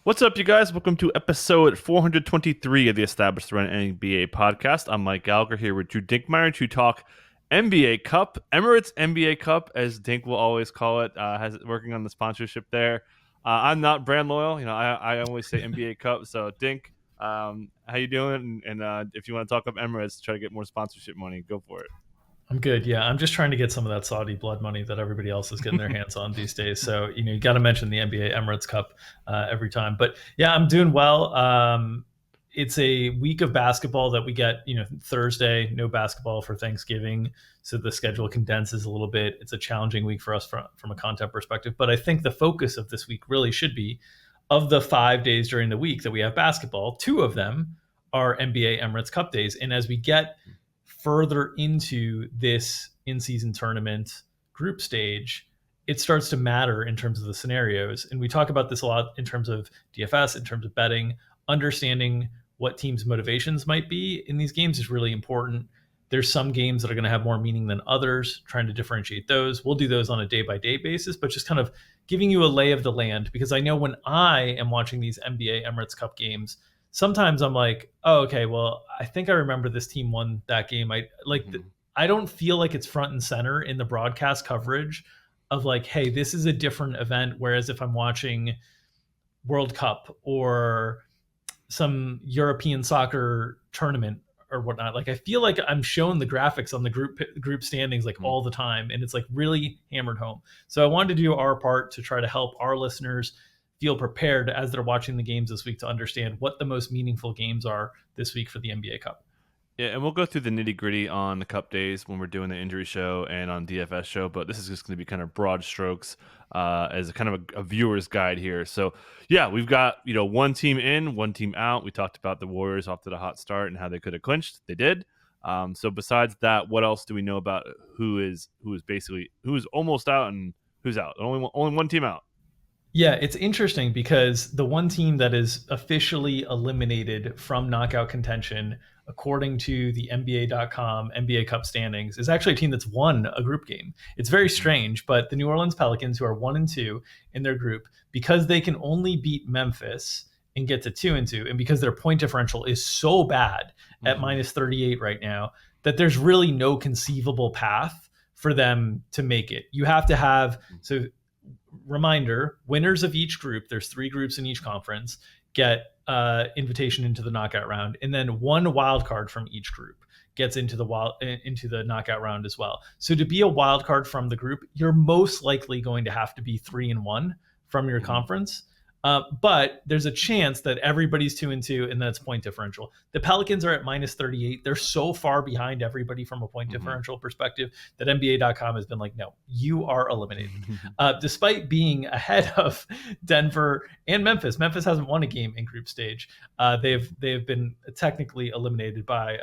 What's up, you guys? Welcome to episode 423 of the Established Run NBA podcast. I'm Mike Gallagher here with Drew Dinkmeyer to talk NBA Cup, Emirates NBA Cup, as Dink will always call it. Has working on the sponsorship there. I'm not brand loyal, I always say NBA Cup. So Dink, how you doing? And if you want to talk up Emirates, try to get more sponsorship money, go for it. I'm good. Yeah, I'm just trying to get some of that Saudi blood money that everybody else is getting their hands on these days. So you got to mention the NBA Emirates Cup every time. But yeah, I'm doing well. It's a week of basketball that we get. Thursday, no basketball for Thanksgiving, so the schedule condenses a little bit. It's a challenging week for us from a content perspective. But I think the focus of this week really should be of the 5 days during the week that we have basketball. 2 of them are NBA Emirates Cup days, and as we get further into this in-season tournament group stage, it starts to matter in terms of the scenarios. And we talk about this a lot in terms of DFS, in terms of betting. Understanding what teams' motivations might be in these games is really important. There's some games that are going to have more meaning than others, trying to differentiate those. We'll do those on a day-by-day basis, but just kind of giving you a lay of the land, because I know when I am watching these NBA Emirates Cup games, sometimes I'm like, oh, okay, well, I think I remember this team won that game. I don't feel like it's front and center in the broadcast coverage of like, hey, this is a different event. Whereas if I'm watching World Cup or some European soccer tournament or whatnot, like I feel like I'm showing the graphics on the group standings like all the time, and it's like really hammered home. So I wanted to do our part to try to help our listeners feel prepared as they're watching the games this week to understand what the most meaningful games are this week for the NBA Cup. Yeah, and we'll go through the nitty gritty on the Cup days when we're doing the injury show and on DFS show, but this is just going to be kind of broad strokes as a kind of a viewer's guide here. So yeah, we've got one team in, one team out. We talked about the Warriors off to the hot start and how they could have clinched. They did. So besides that, what else do we know about who's almost out and who's out? Only one team out. Yeah, it's interesting because the one team that is officially eliminated from knockout contention, according to the NBA.com NBA Cup standings, is actually a team that's won a group game. It's very strange, but the New Orleans Pelicans, who are 1-2 in their group, because they can only beat Memphis and get to 2-2, and because their point differential is so bad at minus 38 right now, that there's really no conceivable path for them to make it. You have to have reminder, winners of each group, there's 3 groups in each conference, get invitation into the knockout round, and then one wild card from each group gets into the knockout round as well. So to be a wild card from the group, you're most likely going to have to be 3-1 from your conference. But there's a chance that everybody's 2-2, and that's point differential. The Pelicans are at minus 38. They're so far behind everybody from a point differential perspective that NBA.com has been like, no, you are eliminated. Despite being ahead of Denver and Memphis. Memphis hasn't won a game in group stage. They've been technically eliminated by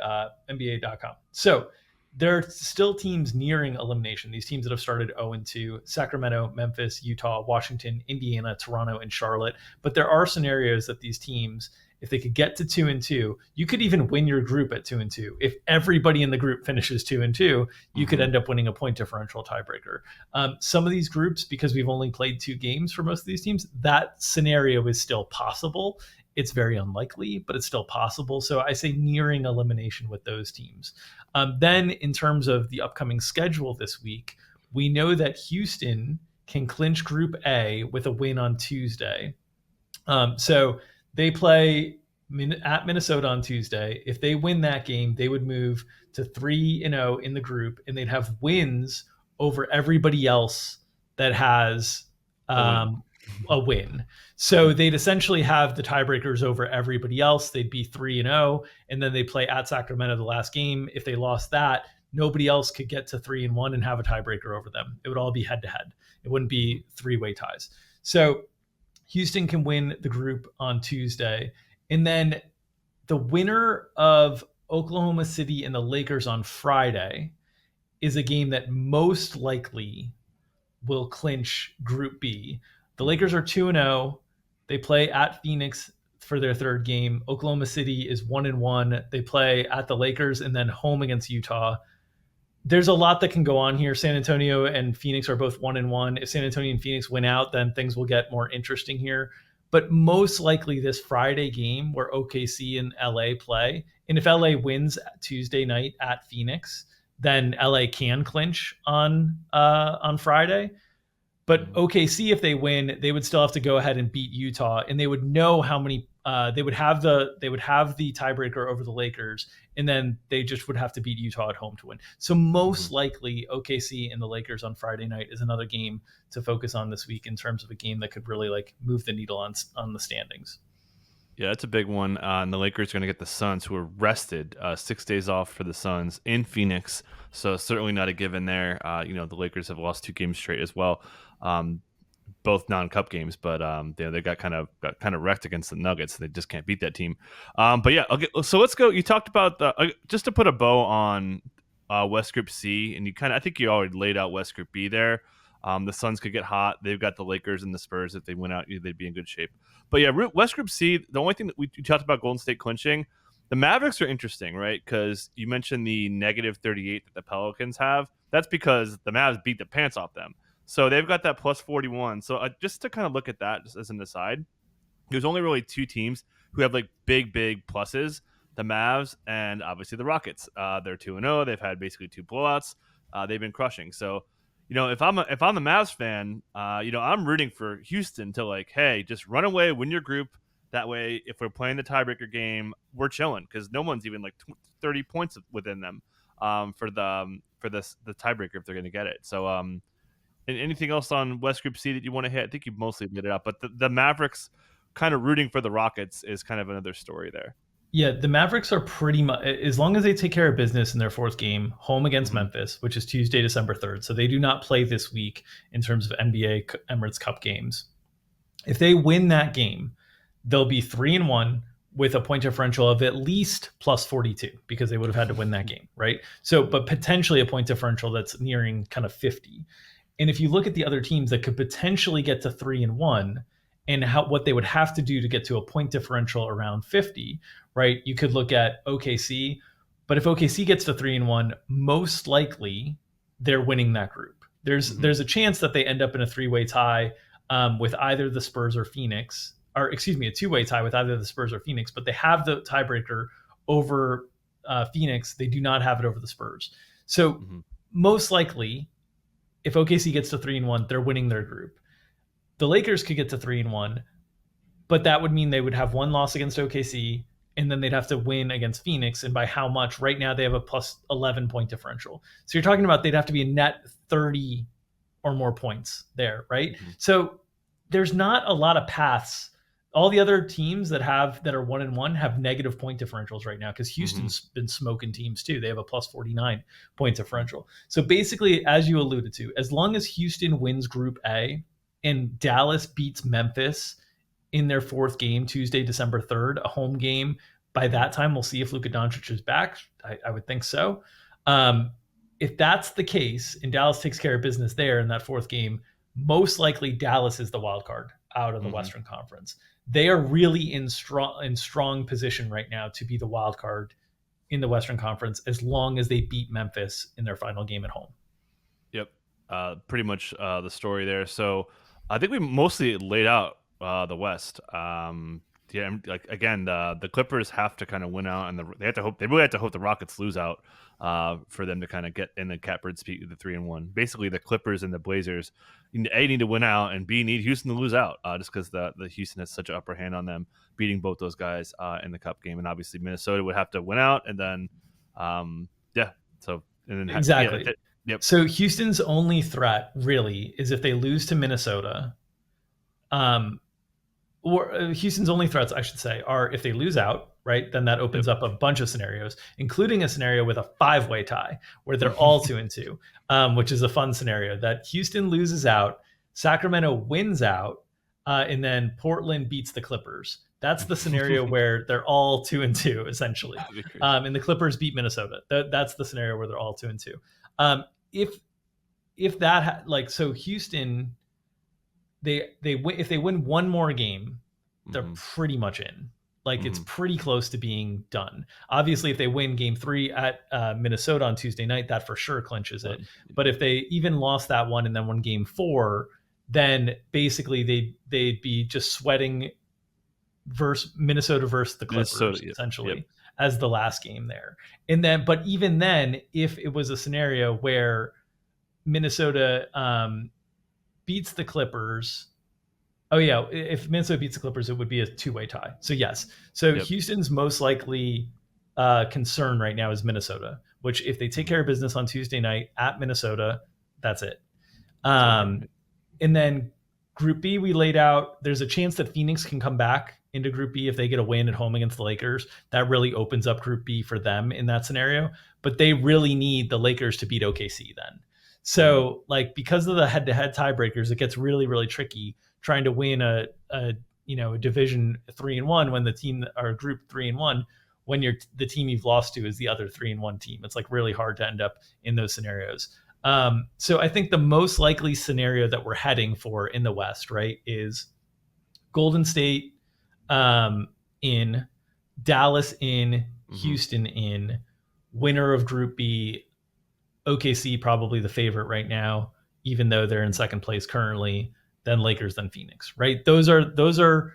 NBA.com. So there are still teams nearing elimination. These teams that have started 0-2, Sacramento, Memphis, Utah, Washington, Indiana, Toronto, and Charlotte. But there are scenarios that these teams, if they could get to 2-2, you could even win your group at 2-2. If everybody in the group finishes 2-2, you could end up winning a point differential tiebreaker. Some of these groups, because we've only played 2 games for most of these teams, that scenario is still possible. It's very unlikely, but it's still possible. So I say nearing elimination with those teams. Then in terms of the upcoming schedule this week, we know that Houston can clinch Group A with a win on Tuesday. So they play at Minnesota on Tuesday. If they win that game, they would move to 3-0 in the group, and they'd have wins over everybody else that has a win. So they'd essentially have the tiebreakers over everybody else. They'd be 3-0, and then they play at Sacramento the last game. If they lost that, nobody else could get to 3-1 and have a tiebreaker over them. It would all be head-to-head. It wouldn't be 3-way ties. So Houston can win the group on Tuesday. And then the winner of Oklahoma City and the Lakers on Friday is a game that most likely will clinch Group B. The Lakers are 2-0. They play at Phoenix for their 3rd game. Oklahoma City is 1-1. They play at the Lakers and then home against Utah. There's a lot that can go on here. San Antonio and Phoenix are both 1-1. If San Antonio and Phoenix win out, then things will get more interesting here. But most likely this Friday game where OKC and LA play, and if LA wins Tuesday night at Phoenix, then LA can clinch on Friday. But OKC, if they win, they would still have to go ahead and beat Utah, and they would know how many. They would have the tiebreaker over the Lakers, and then they just would have to beat Utah at home to win. So most likely, OKC and the Lakers on Friday night is another game to focus on this week in terms of a game that could really like move the needle on the standings. Yeah, that's a big one. And the Lakers are going to get the Suns, who are rested, 6 days off for the Suns in Phoenix. So certainly not a given there. The Lakers have lost 2 games straight as well, both non-cup games. But they got kind of wrecked against the Nuggets. They just can't beat that team. But yeah, okay. So let's go. You talked about just to put a bow on West Group C, and I think you already laid out West Group B there. The Suns could get hot. They've got the Lakers and the Spurs. If they went out, they'd be in good shape. But yeah, West Group C, the only thing that we talked about Golden State clinching, the Mavericks are interesting, right? Because you mentioned the -38 that the Pelicans have. That's because the Mavs beat the pants off them. So they've got that +41. So just to kind of look at that just as an aside, there's only really 2 teams who have like big pluses, the Mavs and obviously the Rockets. They're 2-0. They've had basically 2 blowouts. They've been crushing. So if I'm the Mavs fan, I'm rooting for Houston to like, hey, just run away, win your group. That way, if we're playing the tiebreaker game, we're chilling because no one's even like 30 points within them for the tiebreaker if they're going to get it. So, anything else on West Group C that you want to hit? I think you've mostly lit it up, but the Mavericks kind of rooting for the Rockets is kind of another story there. Yeah, the Mavericks are pretty much, as long as they take care of business in their 4th game, home against Memphis, which is Tuesday, December 3rd. So they do not play this week in terms of NBA Emirates Cup games. If they win that game, they'll be 3-1 with a point differential of at least +42 because they would have had to win that game, right? So, but potentially a point differential that's nearing kind of 50. And if you look at the other teams that could potentially get to 3-1 and what they would have to do to get to a point differential around 50, right? You could look at OKC, but if OKC gets to 3-1, most likely they're winning that group. There's a chance that they end up in a 3-way tie with either the Spurs or Phoenix, or excuse me, a 2-way tie with either the Spurs or Phoenix, but they have the tiebreaker over Phoenix. They do not have it over the Spurs. So most likely, if OKC gets to 3-1, they're winning their group. The Lakers could get to 3-1, but that would mean they would have 1 loss against OKC, and then they'd have to win against Phoenix. And by how much? Right now, they have a +11 point differential. So you're talking about they'd have to be a net 30 or more points there, right? So there's not a lot of paths. All the other teams that are 1-1 have negative point differentials right now because Houston's been smoking teams too. They have a +49 point differential. So basically, as you alluded to, as long as Houston wins Group A and Dallas beats Memphis in their 4th game, Tuesday, December 3rd, a home game. By that time, we'll see if Luka Doncic is back. I would think so. If that's the case and Dallas takes care of business there in that 4th game, most likely Dallas is the wild card out of the Western Conference. They are really in strong position right now to be the wild card in the Western Conference as long as they beat Memphis in their final game at home. Yep. Pretty much the story there. So I think we mostly laid out the West. Like again, the Clippers have to kind of win out, and they really have to hope the Rockets lose out for them to kind of get in the catbird seat with the 3-1. Basically, the Clippers and the Blazers need to win out, and B need Houston to lose out, just because the Houston has such an upper hand on them, beating both those guys in the Cup game, and obviously Minnesota would have to win out, and then exactly. Yep. So Houston's only threat really is if they lose to Minnesota. Or Houston's only threats, I should say, are if they lose out, right? Then that opens up a bunch of scenarios, including a scenario with a 5-way tie where they're all 2-2, which is a fun scenario that Houston loses out, Sacramento wins out, and then Portland beats the Clippers. That's the scenario where they're all 2-2, essentially. And the Clippers beat Minnesota. That's the scenario where they're all 2-2. If that so Houston, if they win one more game, they're pretty much in. It's pretty close to being done. Obviously, if they win Game 3 at Minnesota on Tuesday night, that for sure clinches it. But if they even lost that one and then won Game 4, then basically they'd be just sweating Minnesota versus the Minnesota. Clippers, Yep. essentially, as the last game there. And then, but even then, if it was a scenario where Minnesota beats the Clippers, oh yeah, if Minnesota beats the Clippers, it would be a two-way tie. So yes, so Yep. Houston's most likely concern right now is Minnesota, which if they take care of business on Tuesday night at Minnesota, that's it. And then Group B, we laid out, there's a chance that Phoenix can come back into Group B if they get a win at home against the Lakers. That really opens up Group B for them in that scenario. But they really need the Lakers to beat OKC then. So, like, because of the head-to-head tiebreakers, it gets really, really tricky trying to win a division 3-1 when the team or group 3-1 when the team you've lost to is the other 3-1 team. It's like really hard to end up in those scenarios. So I think the most likely scenario that we're heading for in the West, right, is Golden State in, Dallas in, Houston in, winner of Group B, OKC probably the favorite right now, even though they're in second place currently, then Lakers, then Phoenix, right? Those are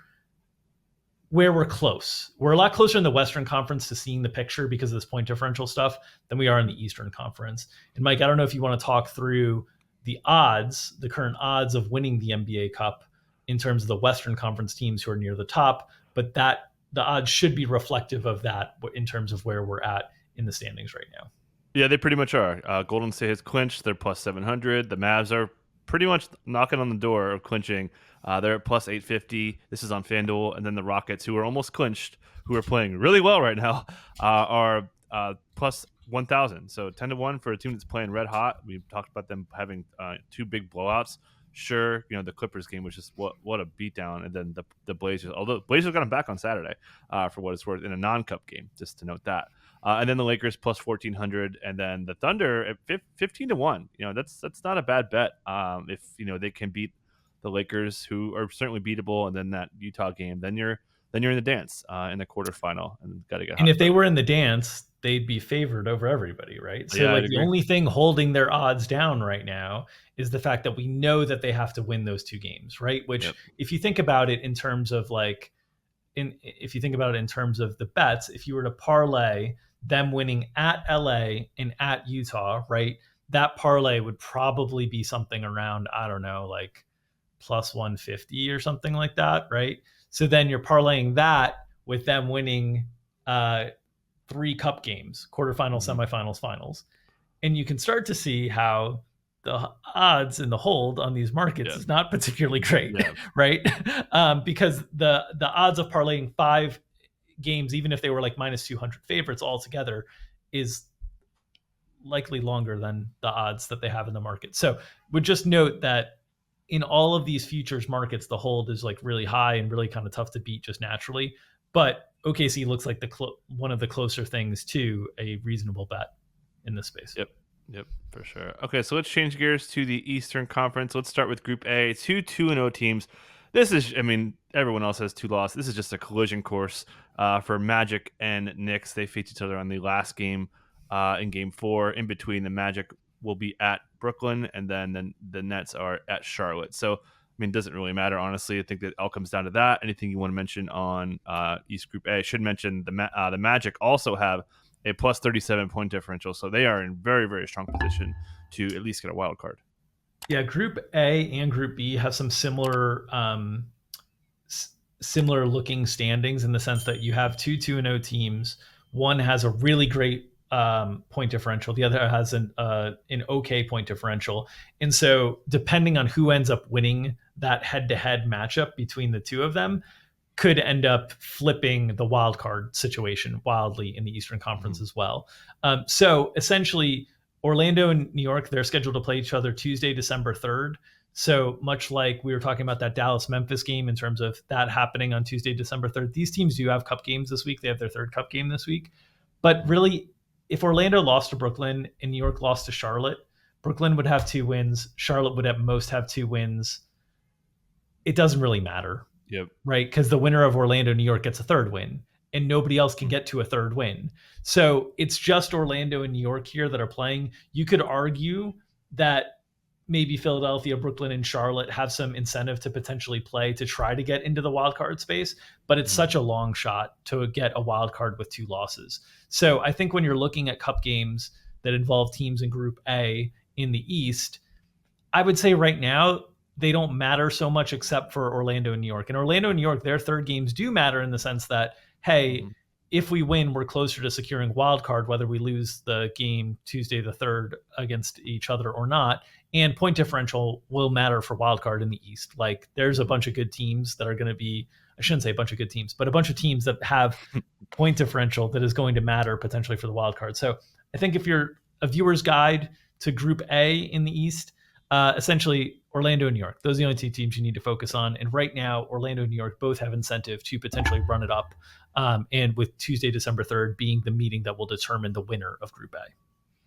where we're close. We're a lot closer in the Western Conference to seeing the picture because of this point differential stuff than we are in the Eastern Conference. And Mike, I don't know if you want to talk through the odds, the current odds of winning the NBA Cup in terms of the Western Conference teams who are near the top, but that the odds should be reflective of that in terms of where we're at in the standings right now. Yeah, they pretty much are. Golden State has clinched. They're plus 700. The Mavs are pretty much knocking on the door of clinching. They're at plus 850. This is on FanDuel. And then the Rockets, who are almost clinched, who are playing really well right now, are plus 1,000. So 10-1 for a team that's playing red hot. We've talked about them having two big blowouts. Sure, the Clippers game was just what a beatdown. And then the Blazers, although Blazers got them back on Saturday for what it's worth in a non-cup game, just to note that. And then the Lakers plus 1,400, and then the Thunder at 15-1. That's not a bad bet. If they can beat the Lakers, who are certainly beatable, and then that Utah game, then you're in the dance in the quarterfinal, and got to get. And if they were in the dance, they'd be favored over everybody, right? So yeah, the only thing holding their odds down right now is the fact that we know that they have to win those two games, right? Which, if you think about it in terms of if you think about it in terms of the bets, if you were to parlay them winning at LA and at Utah, right? That parlay would probably be something around, I don't know, like plus 150 or something like that, right? So then you're parlaying that with them winning 3 cup games, quarterfinals, semifinals, finals. And you can start to see how the odds and the hold on these markets is not particularly great, right? Because the odds of parlaying 5 games, even if they were like minus 200 favorites altogether, is likely longer than the odds that they have in the market. So would just note that in all of these futures markets, the hold is like really high and really kind of tough to beat just naturally. But OKC looks like one of the closer things to a reasonable bet in this space. Yep, for sure. Okay, so let's change gears to the Eastern Conference. Let's start with Group A. 2 2-0 teams. This is, everyone else has 2 losses. This is just a collision course for Magic and Knicks. They faced each other on the last game in Game 4. In between, the Magic will be at Brooklyn, and then the Nets are at Charlotte. So, it doesn't really matter, honestly. I think that all comes down to that. Anything you want to mention on East Group A? I should mention the Magic also have a plus 37 point differential, so they are in very, very strong position to at least get a wild card. Yeah, Group A and Group B have some similar looking standings in the sense that you have 2 2-0 teams. One has a really great point differential. The other has an okay point differential. And so depending on who ends up winning that head-to-head matchup between the two of them could end up flipping the wild card situation wildly in the Eastern Conference as well. So essentially, Orlando and New York, they're scheduled to play each other Tuesday, December 3rd. So much like we were talking about that Dallas-Memphis game in terms of that happening on Tuesday, December 3rd, these teams do have cup games this week. They have their 3rd cup game this week. But really, if Orlando lost to Brooklyn and New York lost to Charlotte, Brooklyn would have 2 wins. Charlotte would at most have 2 wins. It doesn't really matter. Right? Because the winner of Orlando, New York gets a 3rd win, and nobody else can get to a 3rd win. So it's just Orlando and New York here that are playing. You could argue that maybe Philadelphia, Brooklyn, and Charlotte have some incentive to potentially play to try to get into the wild card space, but it's Mhm. such a long shot to get a wild card with 2 losses. So I think when you're looking at cup games that involve teams in Group A in the East, I would say right now they don't matter so much except for Orlando and New York. And Orlando and New York, their third games do matter in the sense that, hey, Mhm. if we win, we're closer to securing wild card, whether we lose the game Tuesday the 3rd against each other or not. And point differential will matter for wild card in the East. Like there's a Mhm. bunch of good teams that are going to be, I shouldn't say a bunch of good teams, but a bunch of teams that have point differential that is going to matter potentially for the wild card. So I think if you're a viewer's guide to Group A in the East, essentially Orlando and New York. Those are the only 2 teams you need to focus on. And right now, Orlando and New York both have incentive to potentially run it up. And with Tuesday, December 3rd being the meeting that will determine the winner of Group A.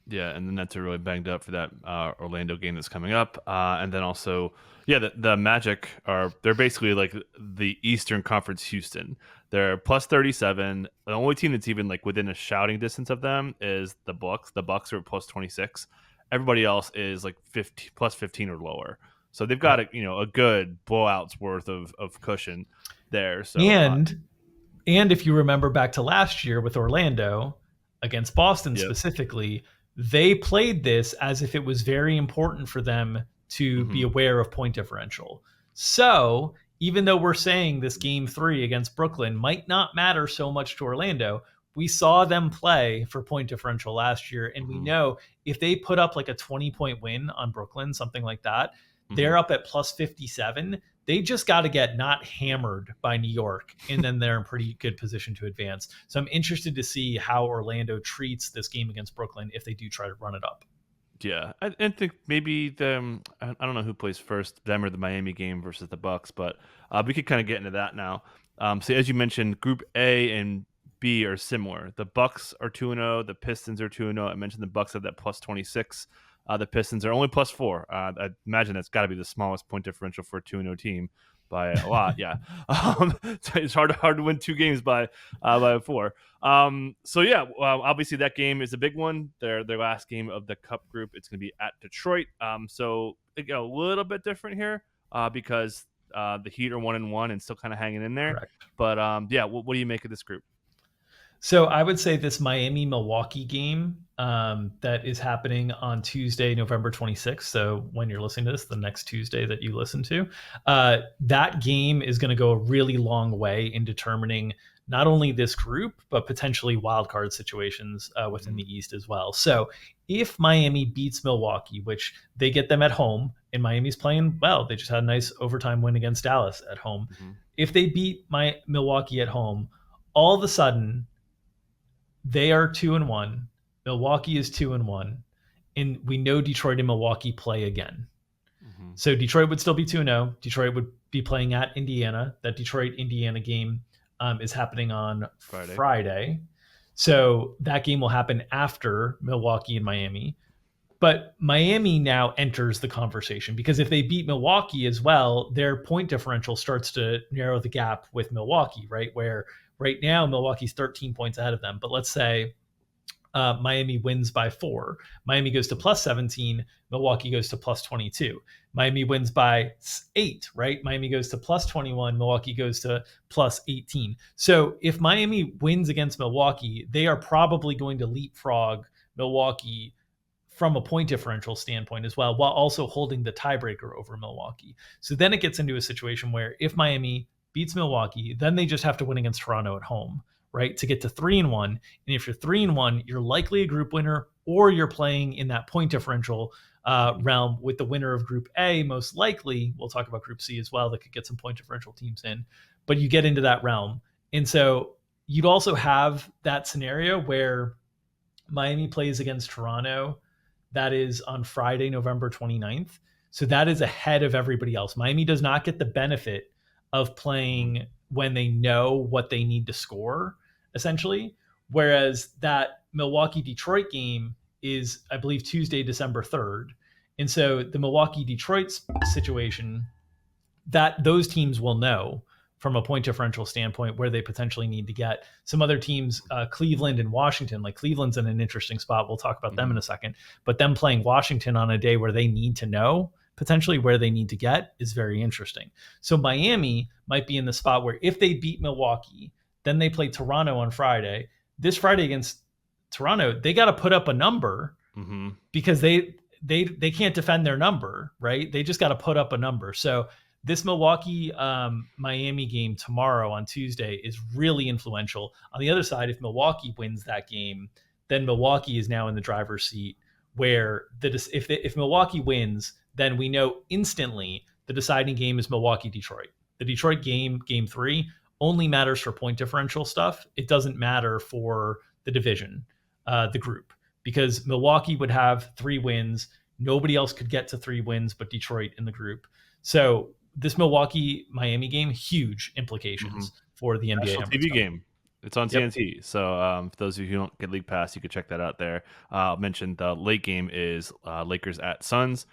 Yeah, and the Nets are really banged up for that Orlando game that's coming up, and then also, yeah, the Magic they're basically like the Eastern Conference Houston. They're plus 37. The only team that's even like within a shouting distance of them is the Bucks. The Bucks are plus 26. Everybody else is like 50 plus 15 or lower. So they've got Right. a good blowout's worth of cushion there. So And if you remember back to last year with Orlando against Boston yep. specifically, they played this as if it was very important for them to be Hmm. aware of point differential. So, even though we're saying this game 3 against Brooklyn might not matter so much to Orlando, we saw them play for point differential last year. And we Hmm. know if they put up like a 20-point win on Brooklyn, something like that, Hmm. they're up at plus 57. They just got to get not hammered by New York, and then they're in pretty good position to advance. So I'm interested to see how Orlando treats this game against Brooklyn if they do try to run it up. Yeah, I think maybe I don't know who plays first, them or the Miami game versus the Bucks, but we could kind of get into that now. So as you mentioned, Group A and B are similar. The Bucks are 2-0, the Pistons are 2-0. I mentioned the Bucks have that plus 26. The Pistons are only plus 4. I imagine that's got to be the smallest point differential for a 2-0 team by a lot. Yeah, so it's hard to win 2 games by 4. So yeah, well, obviously that game is a big one. Their last game of the Cup group. It's going to be at Detroit. So a little bit different here because the Heat are 1-1 and still kind of hanging in there. Correct. But yeah, what do you make of this group? So I would say this Miami Milwaukee game that is happening on Tuesday, November 26th. So when you're listening to this, the next Tuesday that you listen to, that game is going to go a really long way in determining not only this group, but potentially wildcard situations within Mm-hmm. the East as well. So if Miami beats Milwaukee, which they get them at home, and Miami's playing well, they just had a nice overtime win against Dallas at home. Mm-hmm. If they beat my Milwaukee at home, all of a sudden they are 2-1. Milwaukee is 2-1, and we know Detroit and Milwaukee play again. Mm-hmm. So Detroit would still be 2-0. Detroit would be playing at Indiana. That Detroit Indiana game is happening on Friday. Friday. So that game will happen after Milwaukee and Miami. But Miami now enters the conversation because if they beat Milwaukee as well, their point differential starts to narrow the gap with Milwaukee, right? Where right now Milwaukee's 13 points ahead of them. But let's say Miami wins by 4. Miami goes to plus 17. Milwaukee goes to plus 22. Miami wins by 8, right? Miami goes to plus 21. Milwaukee goes to plus 18. So if Miami wins against Milwaukee, they are probably going to leapfrog Milwaukee from a point differential standpoint as well, while also holding the tiebreaker over Milwaukee. So then it gets into a situation where if Miami beats Milwaukee, then they just have to win against Toronto at home, right? To get to 3-1. And if you're 3-1, you're likely a group winner, or you're playing in that point differential Mm-hmm. realm with the winner of Group A, most likely. We'll talk about Group C as well, that could get some point differential teams in, but you get into that realm. And so you'd also have that scenario where Miami plays against Toronto. That is on Friday, November 29th. So that is ahead of everybody else. Miami does not get the benefit of playing when they know what they need to score, essentially. Whereas that Milwaukee Detroit game is, I believe, Tuesday, December 3rd. And so the Milwaukee Detroit situation, that those teams will know from a point differential standpoint where they potentially need to get. Some other teams, Cleveland and Washington, like Cleveland's in an interesting spot. We'll talk about them in a second. But them playing Washington on a day where they need to know potentially where they need to get is very interesting. So Miami might be in the spot where if they beat Milwaukee, then they play Toronto on Friday. This Friday against Toronto, they got to put up a number because they can't defend their number, right? They just got to put up a number. So this Milwaukee Miami game tomorrow on Tuesday is really influential. On the other side, if Milwaukee wins that game, then Milwaukee is now in the driver's seat. Where if Milwaukee wins, then we know instantly the deciding game is Milwaukee-Detroit. The Detroit game 3, only matters for point differential stuff. It doesn't matter for the division, the group, because Milwaukee would have 3 wins. Nobody else could get to 3 wins but Detroit in the group. So this Milwaukee-Miami game, huge implications for the NBA. National TV game. It's on TNT. So for those of you who don't get League Pass, you could check that out there. I'll mention the late game is Lakers at Suns.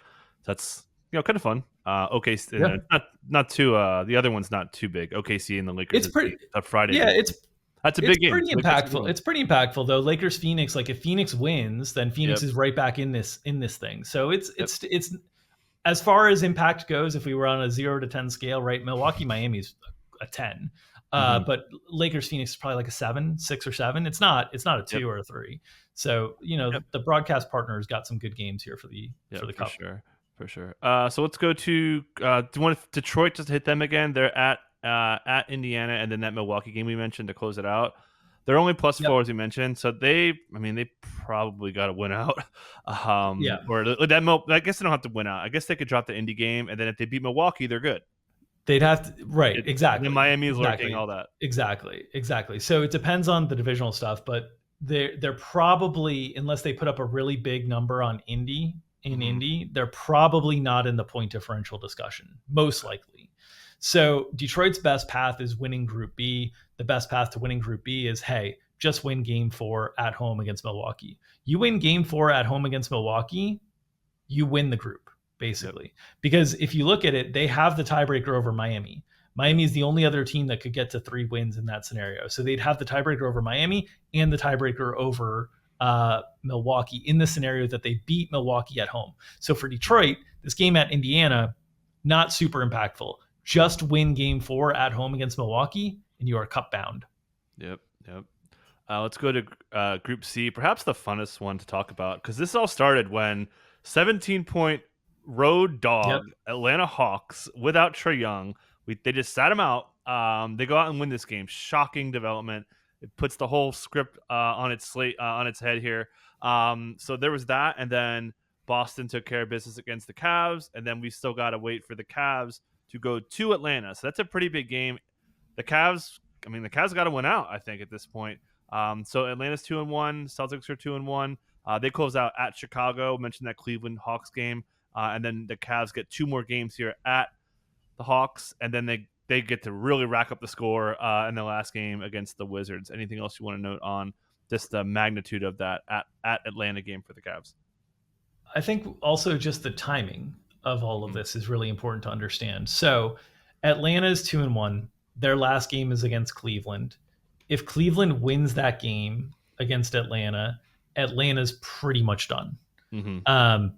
That's kind of fun. OKC, not too. The other one's not too big. OKC and the Lakers. It's pretty a Friday. Yeah, game. That's a big game. Pretty impactful. It's pretty impactful though. Lakers Phoenix. Like if Phoenix wins, then Phoenix is right back in this thing. So it's as far as impact goes. If we were on a 0 to 10 scale, right? Milwaukee Miami's a 10. But Lakers Phoenix is probably like a 6 or 7. It's not a 2 or a 3. So the broadcast partners got some good games here for the cup. For sure. So let's go to do you want Detroit just to hit them again? They're at Indiana, and then that Milwaukee game we mentioned to close it out. They're only +4 as we mentioned, so they probably got to win out. Or that I guess they don't have to win out. I guess they could drop the Indy game, and then if they beat Milwaukee, they're good. They'd have to, exactly. And Miami is lurking, all that. Exactly. So it depends on the divisional stuff, but they're probably, unless they put up a really big number on Indy, they're probably not in the point differential discussion, most likely. So Detroit's best path is winning Group B. The best path to winning Group B is, hey, just win Game 4 at home against Milwaukee. You win Game 4 at home against Milwaukee, you win the group, basically. Because if you look at it, they have the tiebreaker over Miami. Miami is the only other team that could get to 3 wins in that scenario. So they'd have the tiebreaker over Miami and the tiebreaker over Milwaukee in the scenario that they beat Milwaukee at home. So for Detroit, this game at Indiana, not super impactful. Just win Game 4 at home against Milwaukee, and you are cup bound. Yep. Let's go to Group C, perhaps the funnest one to talk about, because this all started when 17-point road dog Atlanta Hawks without Trae Young. They just sat him out. They go out and win this game. Shocking development. It puts the whole script on its head here. So there was that, and then Boston took care of business against the Cavs, and then we still got to wait for the Cavs to go to Atlanta. So that's a pretty big game. The Cavs got to win out, I think, at this point. So Atlanta's 2-1, Celtics are 2-1. They close out at Chicago. Mentioned that Cleveland Hawks game, and then the Cavs get 2 more games here at the Hawks, and then they get to really rack up the score in the last game against the Wizards. Anything else you want to note on just the magnitude of that at Atlanta game for the Cavs? I think also just the timing of all of this is really important to understand. So Atlanta's 2-1. Their last game is against Cleveland. If Cleveland wins that game against Atlanta, Atlanta's pretty much done.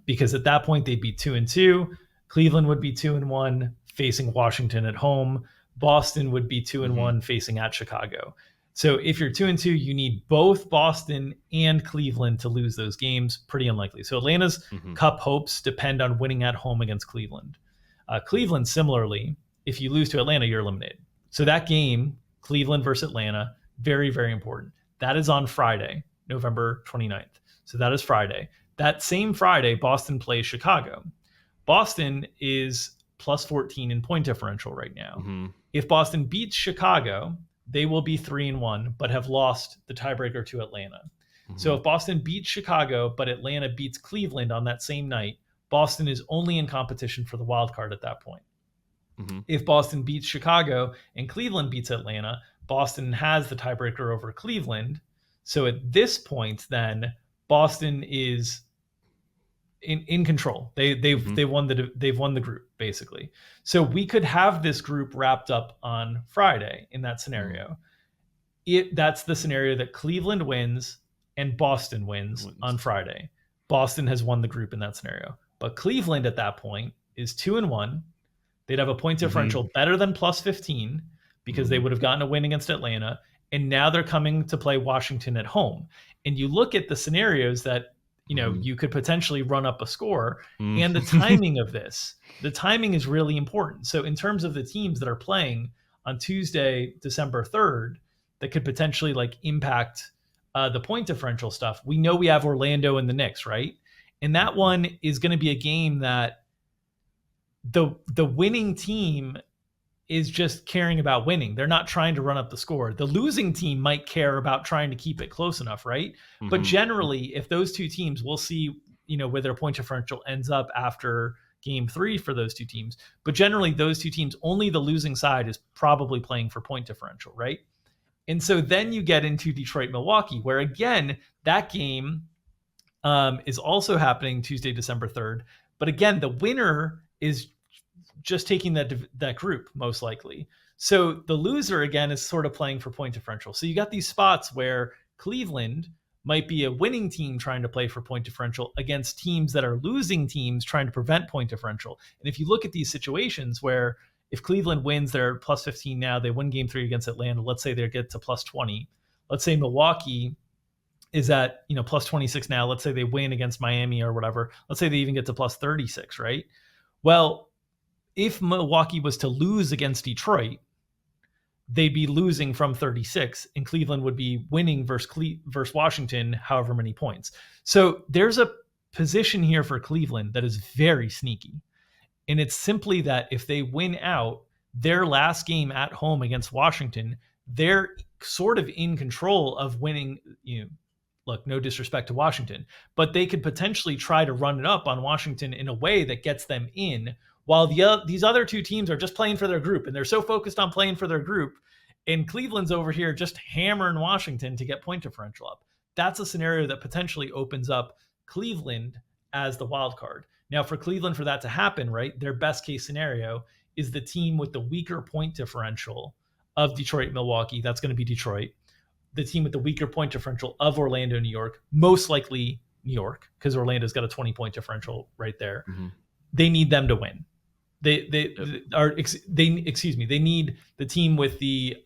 Because at that point they'd be 2-2. Cleveland would be 2-1 facing Washington at home. Boston would be 2-1 facing at Chicago. So if you're 2-2, you need both Boston and Cleveland to lose those games. Pretty unlikely. So Atlanta's cup hopes depend on winning at home against Cleveland. Cleveland, similarly, if you lose to Atlanta, you're eliminated. So that game, Cleveland versus Atlanta, very, very important. That is on Friday, November 29th. So that is Friday. That same Friday, Boston plays Chicago. Boston is +14 in point differential right now. If Boston beats Chicago, they will be 3-1, but have lost the tiebreaker to Atlanta. So if Boston beats Chicago, but Atlanta beats Cleveland on that same night, Boston is only in competition for the wild card at that point. If Boston beats Chicago and Cleveland beats Atlanta, Boston has the tiebreaker over Cleveland. So at this point, then Boston is in control. They've won the group basically. So we could have this group wrapped up on Friday in that scenario. That's the scenario that Cleveland wins and Boston wins on Friday. Boston has won the group in that scenario. But Cleveland at that point is 2-1. They'd have a point differential better than plus 15 because they would have gotten a win against Atlanta. And now they're coming to play Washington at home. And you look at the scenarios that, you could potentially run up a score, and the timing of this, the timing is really important. So in terms of the teams that are playing on Tuesday, December 3rd, that could potentially like impact the point differential stuff. We know we have Orlando and the Knicks, right? And that one is going to be a game that the winning team is just caring about winning. They're not trying to run up the score. The losing team might care about trying to keep it close enough, right? But generally, if those two teams, we'll see, where their point differential ends up after game 3 for those two teams. But generally, those two teams, only the losing side is probably playing for point differential, right? And so then you get into Detroit-Milwaukee, where again, that game is also happening Tuesday, December 3rd. But again, the winner is just taking that group, most likely. So the loser, again, is sort of playing for point differential. So you got these spots where Cleveland might be a winning team trying to play for point differential against teams that are losing teams trying to prevent point differential. And if you look at these situations where if Cleveland wins, they're plus 15 now, they win game 3 against Atlanta, let's say they get to plus 20. Let's say Milwaukee is at plus 26 now. Let's say they win against Miami or whatever. Let's say they even get to plus 36, right? Well, if Milwaukee was to lose against Detroit, they'd be losing from 36, and Cleveland would be winning versus Washington, however many points. So there's a position here for Cleveland that is very sneaky. And it's simply that if they win out their last game at home against Washington, they're sort of in control of winning. Look, no disrespect to Washington, but they could potentially try to run it up on Washington in a way that gets them in, while these other two teams are just playing for their group, and they're so focused on playing for their group, and Cleveland's over here just hammering Washington to get point differential up. That's a scenario that potentially opens up Cleveland as the wild card. Now, for Cleveland, for that to happen, right, their best case scenario is the team with the weaker point differential of Detroit, Milwaukee. That's going to be Detroit. The team with the weaker point differential of Orlando, New York, most likely New York, because Orlando's got a 20-point differential right there. They need them to win. They need the team with the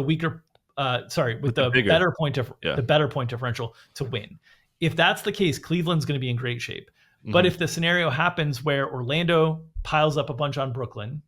weaker the better point differential to win. If that's the case, Cleveland's going to be in great shape. But if the scenario happens where Orlando piles up a bunch on Brooklyn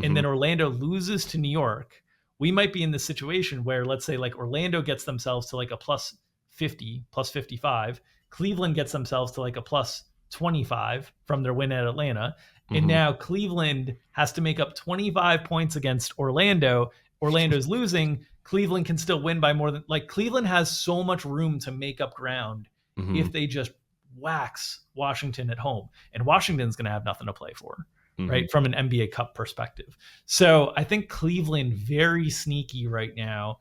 and then Orlando loses to New York, we might be in this situation where, let's say, like Orlando gets themselves to like a plus 50, plus 55. Cleveland gets themselves to like a plus 25 from their win at Atlanta. And now Cleveland has to make up 25 points against Orlando. Orlando's losing. Cleveland can still win by more than, like, Cleveland has so much room to make up ground if they just wax Washington at home. And Washington's going to have nothing to play for, right? From an NBA Cup perspective. So I think Cleveland, very sneaky right now.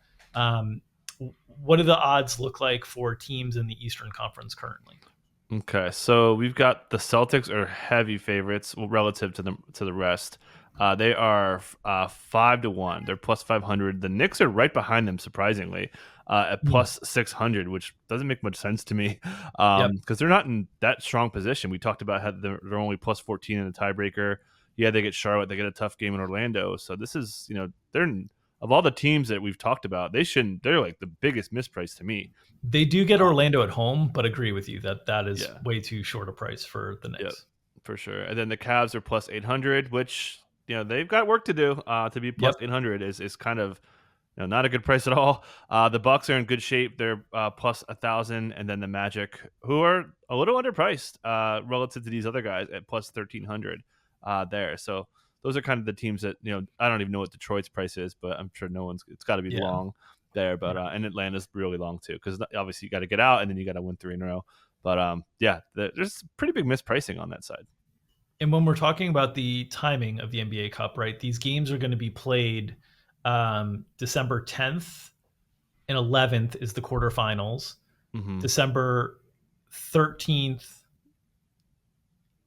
What do the odds look like for teams in the Eastern Conference currently? Okay, so we've got the Celtics are heavy favorites relative to the rest. They are 5-1. They're plus 500. The Knicks are right behind them, surprisingly, at plus 600, which doesn't make much sense to me because they're not in that strong position. We talked about how they're only plus 14 in the tiebreaker. Yeah, they get Charlotte. They get a tough game in Orlando. So this is, of all the teams that we've talked about, they're like the biggest misprice to me. They do get Orlando at home, but agree with you that is way too short a price for the Knicks. Yep, for sure. And then the Cavs are plus 800, which, they've got work to do. To be plus 800 is kind of not a good price at all. The Bucks are in good shape. They're plus 1,000. And then the Magic, who are a little underpriced relative to these other guys, at plus 1,300 there. So those are kind of the teams that, I don't even know what Detroit's price is, but I'm sure it's got to be long there. But and Atlanta's really long too, because obviously you got to get out and then you got to win 3 in a row. But there's pretty big mispricing on that side. And when we're talking about the timing of the NBA Cup, right, these games are going to be played December 10th and 11th is the quarterfinals. December 13th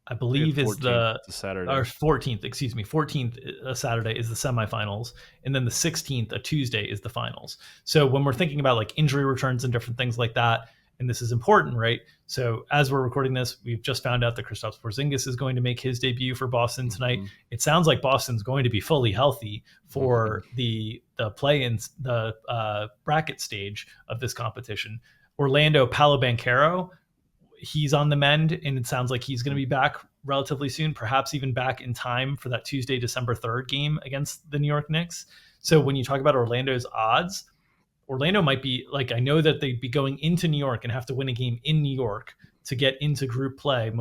I I think believe it's is 14th. the It's a Saturday. or 14th, excuse me, 14th a Saturday is the semifinals, and then the 16th, a Tuesday, is the finals. So when we're thinking about like injury returns and different things like that, and this is important, right? So as we're recording this, we've just found out that Kristaps Porzingis is going to make his debut for Boston tonight. Mhm. It sounds like Boston's going to be fully healthy Mhm. for the play-in, the bracket stage of this competition. Orlando, Paolo Banchero, he's on the mend, and it sounds like he's going to be back relatively soon, perhaps even back in time for that Tuesday, December 3rd game against the New York Knicks. So when you talk about Orlando's odds, Orlando might be like, I know that they'd be going into New York and have to win a game in New York to get into group play,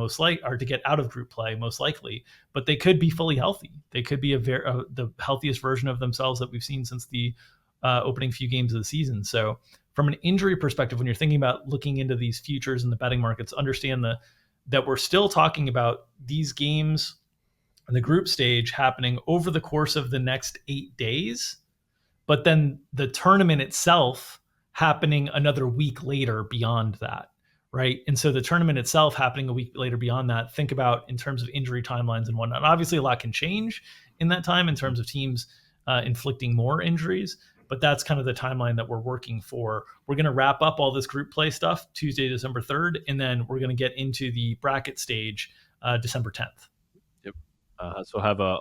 or to get out of group play, most likely. But they could be fully healthy. They could be the healthiest version of themselves that we've seen since the opening few games of the season. So, from an injury perspective, when you're thinking about looking into these futures in the betting markets, understand that we're still talking about these games in the group stage happening over the course of the next 8 days, but then the tournament itself happening another week later beyond that, right? And so the tournament itself happening a week later beyond that, think about in terms of injury timelines and whatnot. Obviously, a lot can change in that time in terms of teams inflicting more injuries, but that's kind of the timeline that we're working for. We're going to wrap up all this group play stuff Tuesday, December 3rd, and then we're going to get into the bracket stage December 10th. Yep. So have a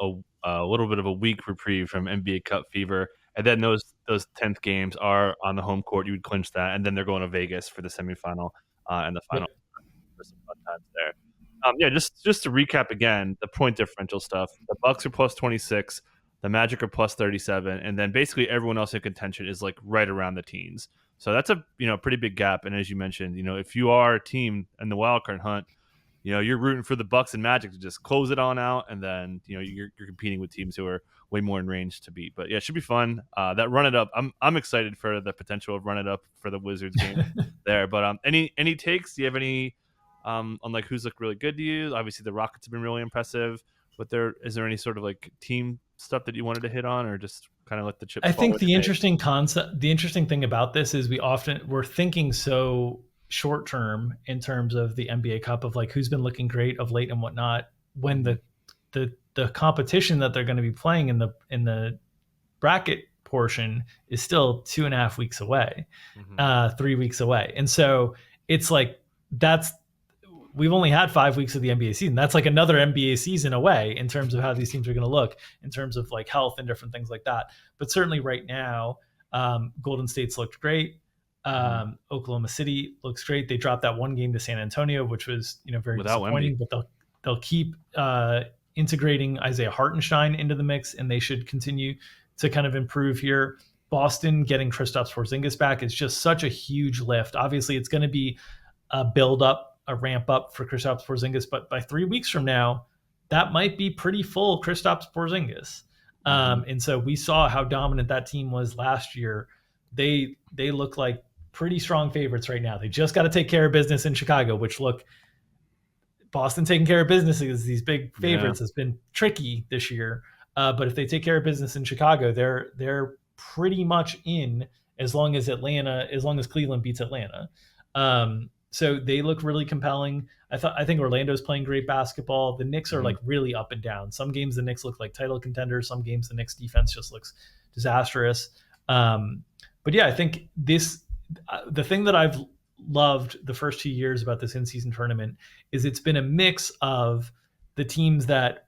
little bit of a week reprieve from NBA Cup fever, and then those 10th games are on the home court. You would clinch that, and then they're going to Vegas for the semifinal and the final Yep. for some fun times there. Yeah, just to recap again, the point differential stuff. The Bucks are plus 26, the Magic are plus 37, and then basically everyone else in contention is like right around the teens. So that's a pretty big gap. And as you mentioned, if you are a team in the wildcard hunt, you're rooting for the Bucks and Magic to just close it on out, and then you're competing with teams who are way more in range to beat. But yeah, it should be fun. That run it up, I'm excited for the potential of run it up for the Wizards game there. But any takes? Do you have any on like who's looked really good to you? Obviously, the Rockets have been really impressive. But is there any sort of like team stuff that you wanted to hit on, or just kind of let the chips I fall think where they may? the interesting thing about this is we're thinking so short term in terms of the NBA Cup of like who's been looking great of late and whatnot. When the competition that they're going to be playing in the bracket portion is still 2.5 weeks away, Mm-hmm. 3 weeks away, and so it's like that's we've only had 5 weeks of the NBA season. That's like another NBA season away in terms of how these teams are going to look in terms of like health and different things like that. But certainly right now, Golden State's looked great. Mm-hmm. Oklahoma City looks great. They dropped that one game to San Antonio, which was very Without Wemby. disappointing. But they'll keep integrating Isaiah Hartenstein into the mix, and they should continue to kind of improve here. Boston getting Kristaps Porzingis back is just such a huge lift. Obviously, it's going to be a build up, a ramp up for Kristaps Porzingis, but by 3 weeks from now, that might be pretty full Kristaps Porzingis. Mm-hmm. And so we saw how dominant that team was last year. They look like pretty strong favorites right now. They just got to take care of business in Chicago, which Boston taking care of business against these big Yeah. favorites has been tricky this year. But if they take care of business in Chicago, they're pretty much in as long as Cleveland beats Atlanta. So they look really compelling. I think Orlando's playing great basketball. The Knicks are Mm-hmm. like really up and down. Some games the Knicks look like title contenders. Some games the Knicks defense just looks disastrous. But yeah, I think the thing that I've loved the first 2 years about this in-season tournament is it's been a mix of the teams that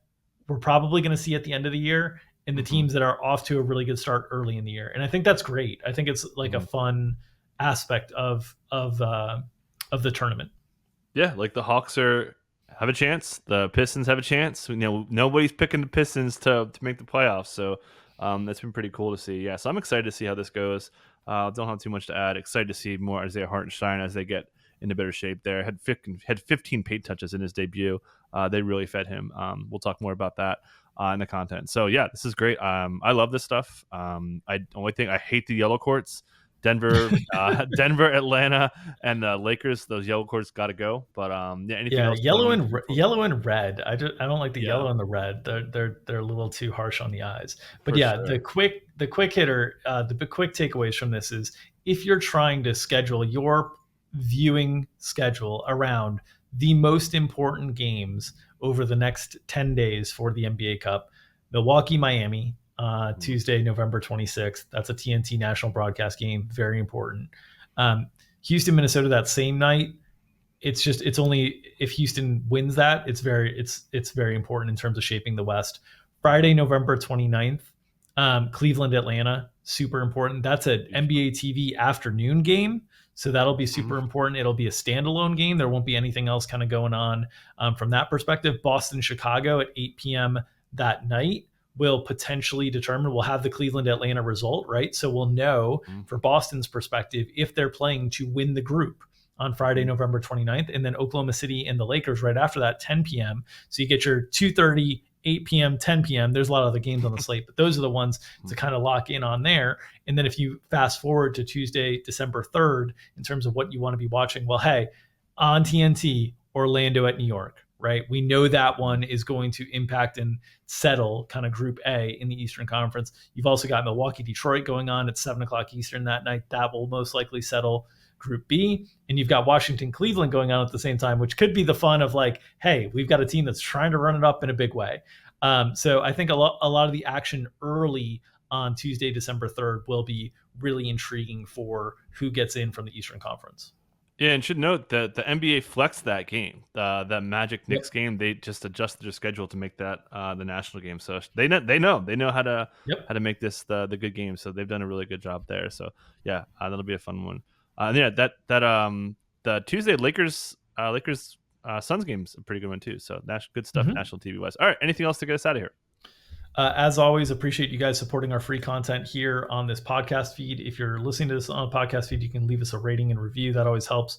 we're probably going to see at the end of the year and the Mm-hmm. teams that are off to a really good start early in the year. And I think that's great. I think it's like a fun aspect of the tournament. Yeah, like the Hawks have a chance. The Pistons have a chance. Nobody's picking the Pistons to make the playoffs, so that's been pretty cool to see. Yeah, so I'm excited to see how this goes. Don't have too much to add. Excited to see more Isaiah Hartenstein as they get into better shape. There had 15 paint touches in his debut. They really fed him. We'll talk more about that in the content. So yeah, this is great. I love this stuff. Only thing I hate the yellow courts. Denver, Atlanta, and Lakers. Those yellow courts got to go. But yeah, anything else? Yellow and red. I don't like the Yeah. yellow and the red. They're a little too harsh on the eyes. But For yeah, sure. the quick hitter, the quick takeaways from this is if you're trying to schedule your viewing schedule around the most important games over the next 10 days for the NBA Cup. Milwaukee, Miami, Tuesday, November 26th. That's a TNT national broadcast game. Very important. Houston, Minnesota that same night. It's only if Houston wins that, it's very important in terms of shaping the West. Friday, November 29th, Cleveland, Atlanta, super important. That's an NBA TV afternoon game. So that'll be super important. It'll be a standalone game. There won't be anything else kind of going on from that perspective. Boston, Chicago at 8 p.m. that night will potentially determine, we'll have the Cleveland Atlanta result, right? So we'll know for Boston's perspective if they're playing to win the group on Friday, November 29th, and then Oklahoma City and the Lakers right after that, 10 p.m. So you get your 2:30, 8 p.m., 10 p.m. There's a lot of other games on the slate, but those are the ones to kind of lock in on there. And then if you fast forward to Tuesday, December 3rd, in terms of what you want to be watching, well, hey, on TNT, Orlando at New York, right? We know that one is going to impact and settle kind of Group A in the Eastern Conference. You've also got Milwaukee, Detroit going on at 7 o'clock Eastern that night. That will most likely settle Group B. And you've got Washington, Cleveland going on at the same time, which could be the fun of like, hey, we've got a team that's trying to run it up in a big way. So I think a lot of the action early on Tuesday, December 3rd will be really intriguing for who gets in from the Eastern Conference. Yeah, and should note that the NBA flexed that game, that Magic Knicks game. They just adjusted their schedule to make that the national game. So they know how to make this the good game. So they've done a really good job there. So yeah, that'll be a fun one. Yeah, the Tuesday Lakers Suns game's a pretty good one too. So that's good stuff. National TV wise. All right, anything else to get us out of here? As always, appreciate you guys supporting our free content here on this podcast feed. If you're listening to this on a podcast feed, you can leave us a rating and review. That always helps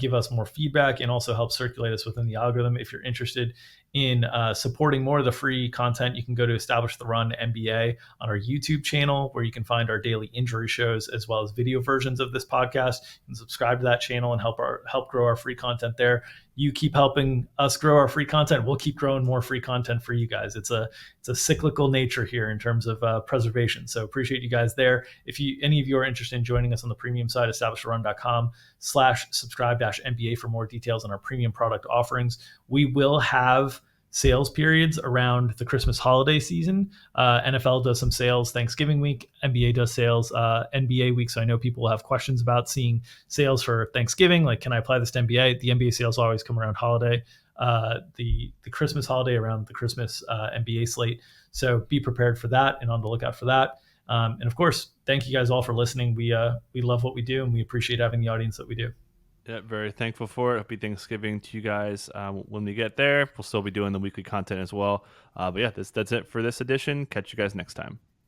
give us more feedback and also help circulate us within the algorithm. If you're interested in supporting more of the free content, you can go to Establish the Run NBA on our YouTube channel, where you can find our daily injury shows as well as video versions of this podcast. You can subscribe to that channel and help grow our free content there. You keep helping us grow our free content. We'll keep growing more free content for you guys. It's a cyclical nature here in terms of preservation. So appreciate you guys there. If any of you are interested in joining us on the premium side, establishthorun.com/subscribe-MBA for more details on our premium product offerings. We will have sales periods around the Christmas holiday season. NFL does some sales Thanksgiving week. NBA does sales NBA week. So I know people will have questions about seeing sales for Thanksgiving. Like, can I apply this to NBA? The NBA sales always come around holiday. The Christmas holiday around the Christmas NBA slate. So be prepared for that and on the lookout for that. And of course, thank you guys all for listening. We love what we do, and we appreciate having the audience that we do. Yeah, very thankful for it. Happy Thanksgiving to you guys. When we get there, we'll still be doing the weekly content as well. But yeah, that's it for this edition. Catch you guys next time.